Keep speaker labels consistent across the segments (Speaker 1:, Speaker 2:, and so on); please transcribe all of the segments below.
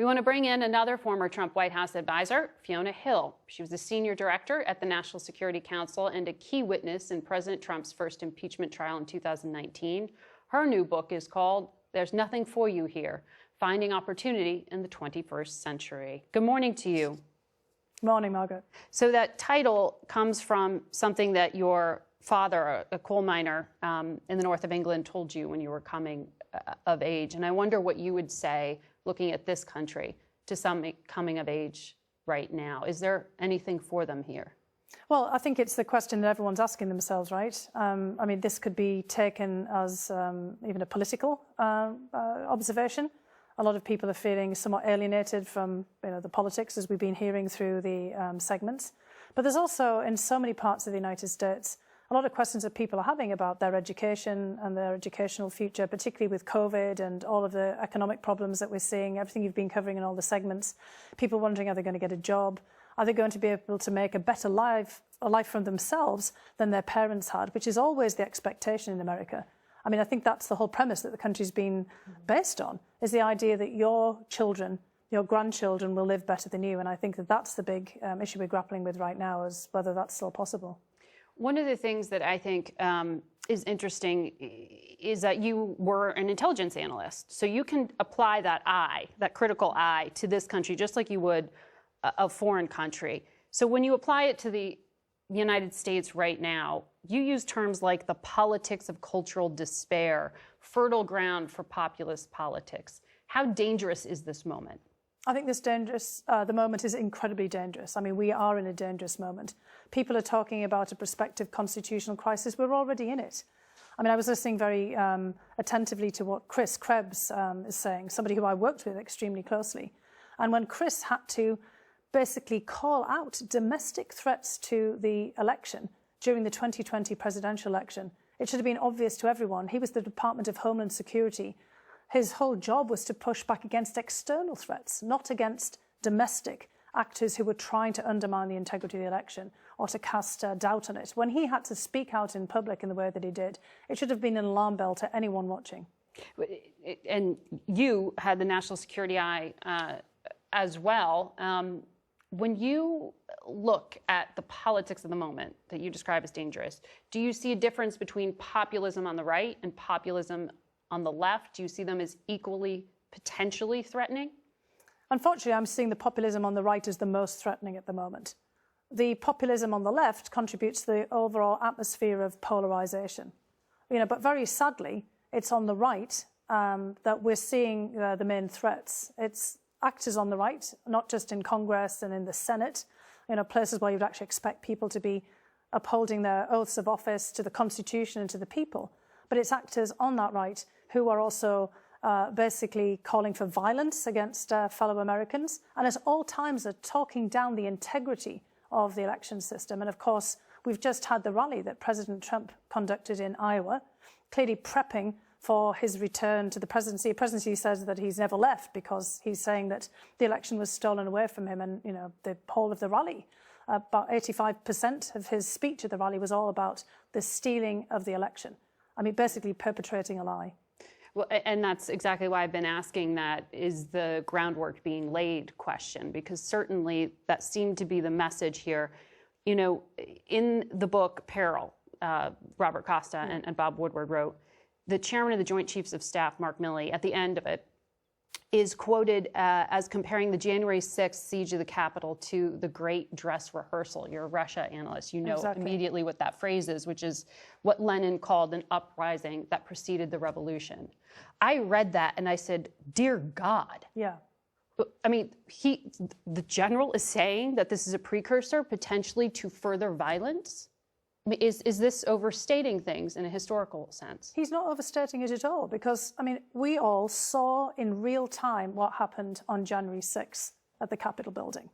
Speaker 1: We want to bring in another former Trump White House advisor, Fiona Hill. She was a senior director at the National Security Council and a key witness in President Trump's first impeachment trial in 2019. Her new book is called There's Nothing for You Here, Finding Opportunity in the 21st Century. Good morning to you.
Speaker 2: Morning, Margaret.
Speaker 1: So that title comes from something that your father, a coal miner in the north of England, told you when you were coming of age. And I wonder what you would say, looking at this country, to some coming of age right now. Is there anything for them here?
Speaker 2: Well, I think it's the question that everyone's asking themselves, right? I mean, this could be taken as even a political observation. A lot of people are feeling somewhat alienated from the politics, as we've been hearing through the segments. But there's also, in so many parts of the United States, a lot of questions that people are having about their education and their educational future, particularly with COVID and all of the economic problems that we're seeing, everything you've been covering in all the segments. People wondering, are they going to get a job? Are they going to be able to make a better life for themselves than their parents had, which is always the expectation in America. I mean, I think that's the whole premise that the country's been based on, is the idea that your children, your grandchildren will live better than you. And I think that that's the big issue we're grappling with right now, is whether that's still possible.
Speaker 1: One of the things that I think is interesting is that you were an intelligence analyst. So you can apply that eye, that critical eye, to this country just like you would a foreign country. So when you apply it to the United States right now, you use terms like the politics of cultural despair, fertile ground for populist politics. How dangerous is this moment?
Speaker 2: I think the moment is incredibly dangerous. I mean, we are in a dangerous moment. People are talking about a prospective constitutional crisis. We're already in it. I mean, I was listening very attentively to what Chris Krebs is saying, somebody who I worked with extremely closely. And when Chris had to basically call out domestic threats to the election during the 2020 presidential election, it should have been obvious to everyone. He was the Department of Homeland Security. His whole job was to push back against external threats, not against domestic actors who were trying to undermine the integrity of the election or to cast doubt on it. When he had to speak out in public in the way that he did, it should have been an alarm bell to anyone watching.
Speaker 1: And you had the national security eye as well. When you look at the politics of the moment that you describe as dangerous, do you see a difference between populism on the right and populism on the left? Do you see them as equally potentially threatening?
Speaker 2: Unfortunately, I'm seeing the populism on the right as the most threatening at the moment. The populism on the left contributes to the overall atmosphere of polarization. But very sadly, it's on the right that we're seeing the main threats. It's actors on the right, not just in Congress and in the Senate, places where you'd actually expect people to be upholding their oaths of office to the Constitution and to the people. But it's actors on that right who are also basically calling for violence against fellow Americans, and at all times are talking down the integrity of the election system. And of course, we've just had the rally that President Trump conducted in Iowa, clearly prepping for his return to the presidency. The presidency says that he's never left because he's saying that the election was stolen away from him. And, the whole of the rally, about 85% of his speech at the rally was all about the stealing of the election. I mean, basically perpetrating a lie.
Speaker 1: Well, and that's exactly why I've been asking that, is the groundwork being laid question, because certainly that seemed to be the message here. In the book Peril, Robert Costa and Bob Woodward wrote, the chairman of the Joint Chiefs of Staff, Mark Milley, at the end of it, is quoted as comparing the January 6th siege of the Capitol to the Great Dress Rehearsal. You're a Russia analyst. You know
Speaker 2: Exactly.
Speaker 1: Immediately what that phrase is, which is what Lenin called an uprising that preceded the revolution. I read that and I said, dear God.
Speaker 2: Yeah.
Speaker 1: I mean, the general is saying that this is a precursor potentially to further violence. I mean, is this overstating things in a historical sense?
Speaker 2: He's not overstating it at all, because, I mean, we all saw in real time what happened on January 6th at the Capitol building.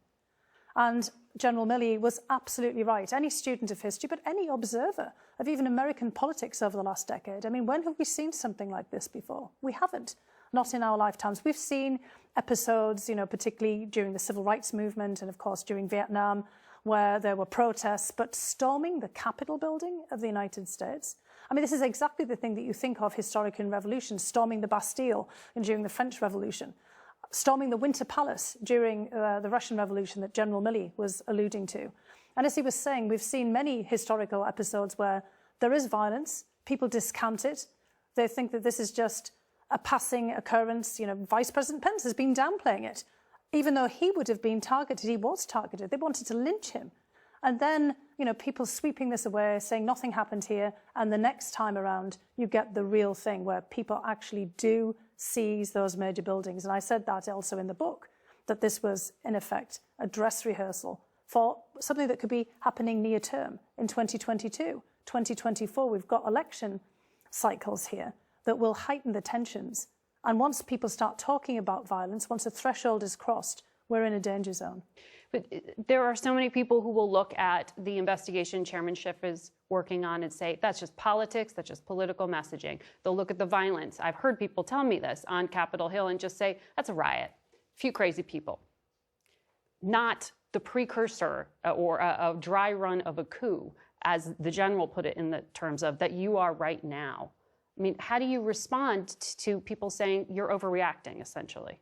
Speaker 2: And General Milley was absolutely right. Any student of history, but any observer of even American politics over the last decade. I mean, when have we seen something like this before? We haven't. Not in our lifetimes. We've seen episodes, particularly during the Civil Rights Movement and, of course, during Vietnam, where there were protests, but storming the Capitol building of the United States. I mean, this is exactly the thing that you think of historically in revolutions, storming the Bastille and during the French Revolution. storming the Winter Palace during the Russian Revolution that General Milley was alluding to. And as he was saying, we've seen many historical episodes where there is violence, people discount it, they think that this is just a passing occurrence. Vice President Pence has been downplaying it. Even though he would have been targeted, he was targeted. They wanted to lynch him. And then, people sweeping this away, saying nothing happened here. And the next time around, you get the real thing where people actually do seize those major buildings. And I said that also in the book, that this was, in effect, a dress rehearsal for something that could be happening near term in 2022. 2024, we've got election cycles here that will heighten the tensions. And once people start talking about violence, once a threshold is crossed, we're in a danger zone.
Speaker 1: But there are so many people who will look at the investigation Chairman Schiff is working on and say, that's just politics, that's just political messaging. They'll look at the violence. I've heard people tell me this on Capitol Hill and just say, that's a riot, a few crazy people. Not the precursor or a dry run of a coup, as the general put it in the terms of that you are right now. I mean, how do you respond to people saying you're overreacting, essentially?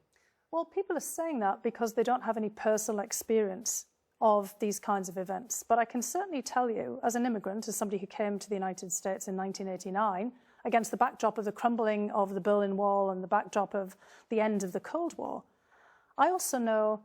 Speaker 2: Well, people are saying that because they don't have any personal experience of these kinds of events. But I can certainly tell you, as an immigrant, as somebody who came to the United States in 1989, against the backdrop of the crumbling of the Berlin Wall and the backdrop of the end of the Cold War, I also know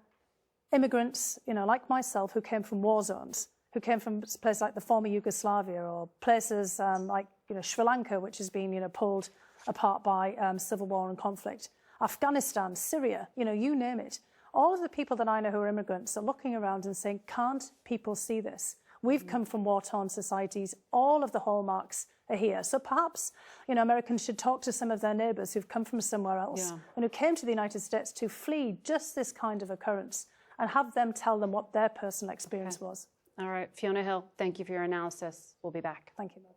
Speaker 2: immigrants, like myself, who came from war zones, who came from places like the former Yugoslavia or places like Sri Lanka, which has been pulled apart by civil war and conflict, Afghanistan, Syria, you name it. All of the people that I know who are immigrants are looking around and saying, can't people see this? We've come from war-torn societies. All of the hallmarks are here. So perhaps, Americans should talk to some of their neighbours who've come from somewhere else and who came to the United States to flee just this kind of occurrence and have them tell them what their personal experience was.
Speaker 1: All right, Fiona Hill, thank you for your analysis. We'll be back.
Speaker 2: Thank you, Mother.